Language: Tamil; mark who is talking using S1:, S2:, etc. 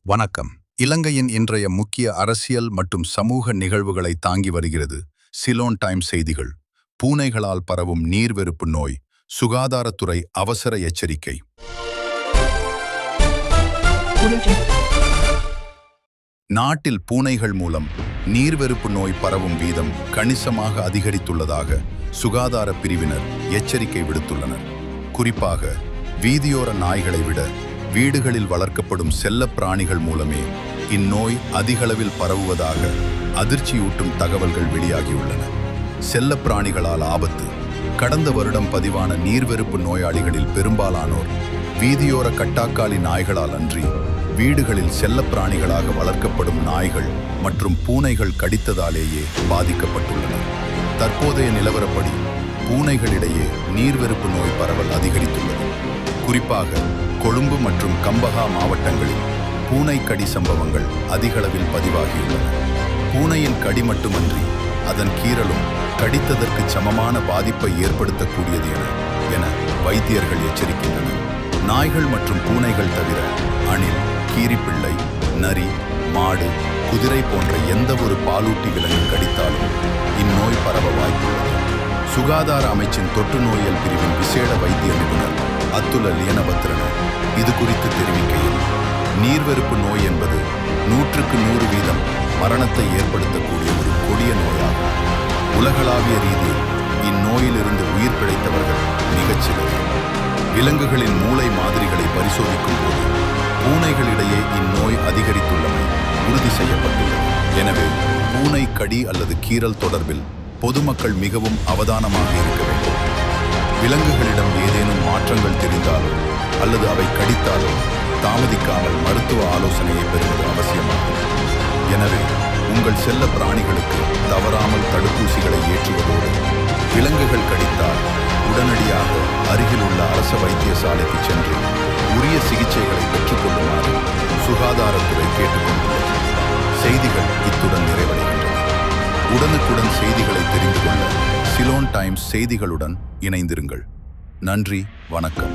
S1: வணக்கம். இலங்கையின் இன்றைய முக்கிய அரசியல் மற்றும் சமூக நிகழ்வுகளை தாங்கி வருகிறது சிலோன் டைம்ஸ் செய்திகள். பூனைகளால் பரவும் நீர்வெறுப்பு நோய், சுகாதாரத்துறை அவசர எச்சரிக்கை. நாட்டில் பூனைகள் மூலம் நீர்வெறுப்பு நோய் பரவும் வீதம் கணிசமாக அதிகரித்துள்ளதாக சுகாதார பிரிவினர் எச்சரிக்கை விடுத்துள்ளனர். குறிப்பாக வீதியோர நாய்களை விட வீடுகளில் வளர்க்கப்படும் செல்ல பிராணிகள் மூலமே இந்நோய் அதிகளவில் பரவுவதாக அதிர்ச்சியூட்டும் தகவல்கள் வெளியாகியுள்ளன. செல்ல பிராணிகளால் ஆபத்து. கடந்த வருடம் பதிவான நீர்வெறுப்பு நோயாளிகளில் பெரும்பாலானோர் வீதியோர கட்டாக்காலி நாய்களால் அன்றி வீடுகளில் செல்ல பிராணிகளாக வளர்க்கப்படும் நாய்கள் மற்றும் பூனைகள் கடித்ததாலேயே பாதிக்கப்பட்டுள்ளனர். தற்போதைய நிலவரப்படி பூனைகளிடையே நீர்வெறுப்பு நோய் பரவல் அதிகரித்துள்ளது. குறிப்பாக கொழும்பு மற்றும் கம்பஹா மாவட்டங்களில் பூனை கடி சம்பவங்கள் அதிகளவில் பதிவாகியுள்ளன. பூனையின் கடி மட்டுமன்றி அதன் கீறலும் கடித்ததற்கு சமமான பாதிப்பை ஏற்படுத்தக்கூடியது என வைத்தியர்கள் எச்சரிக்கின்றனர். நாய்கள் மற்றும் பூனைகள் தவிர அணில், கீரிப்பிள்ளை, நரி, மாடு, குதிரை போன்ற எந்த ஒரு பாலூட்டி விலங்கு கடித்தாலும் இந்நோய் பரவ வாய்ப்புள்ளது. சுகாதார அமைச்சின் தொற்று நோயியல் பிரிவின் விசேட வைத்திய நிபுணர் அத்துல லியனபத்ரன இது குறித்து தெரிவிக்கையில், நீர்வெறுப்பு நோய் என்பது 100% மரணத்தை ஏற்படுத்தக்கூடிய ஒரு கொடிய நோயாகும். உலகளாவிய ரீதியில் இந்நோயிலிருந்து உயிர் பிழைத்தவர்கள் மிகச்சிலர். விலங்குகளின் மூளை மாதிரிகளை பரிசோதிக்கும் போது பூனைகளிடையே இந்நோய் அதிகரித்துள்ளமை உறுதி செய்யப்பட்டுள்ளது. எனவே பூனை கடி அல்லது கீறல் தொடர்பில் பொதுமக்கள் மிகவும் அவதானமாக இருக்க வேண்டும். விலங்குகளிடம் ஏதேனும் மாற்றங்கள் தெரிந்தாலோ அல்லது அவை கடித்தாலோ தாமதிக்காமல் மருத்துவ ஆலோசனையை பெறுவது அவசியமாகும். எனவே உங்கள் செல்ல பிராணிகளுக்கு தவறாமல் தடுப்பூசிகளை ஏற்றுவதோடு விலங்குகள் கடித்தால் உடனடியாக அருகிலுள்ள அரச வைத்தியசாலைக்கு சென்று உரிய சிகிச்சைகளை பெற்றுக்கொள்ளுமாறு சுகாதாரத்துறை கேட்டுக்கொண்டுள்ளது. செய்திகள் இத்துடன் நிறைவடைகின்றன. உடனுக்குடன் செய்திகளை தெரிந்து கொள்ள சிலோன் டைம்ஸ் செய்திகளுடன் இணைந்திருங்கள். நன்றி, வணக்கம்.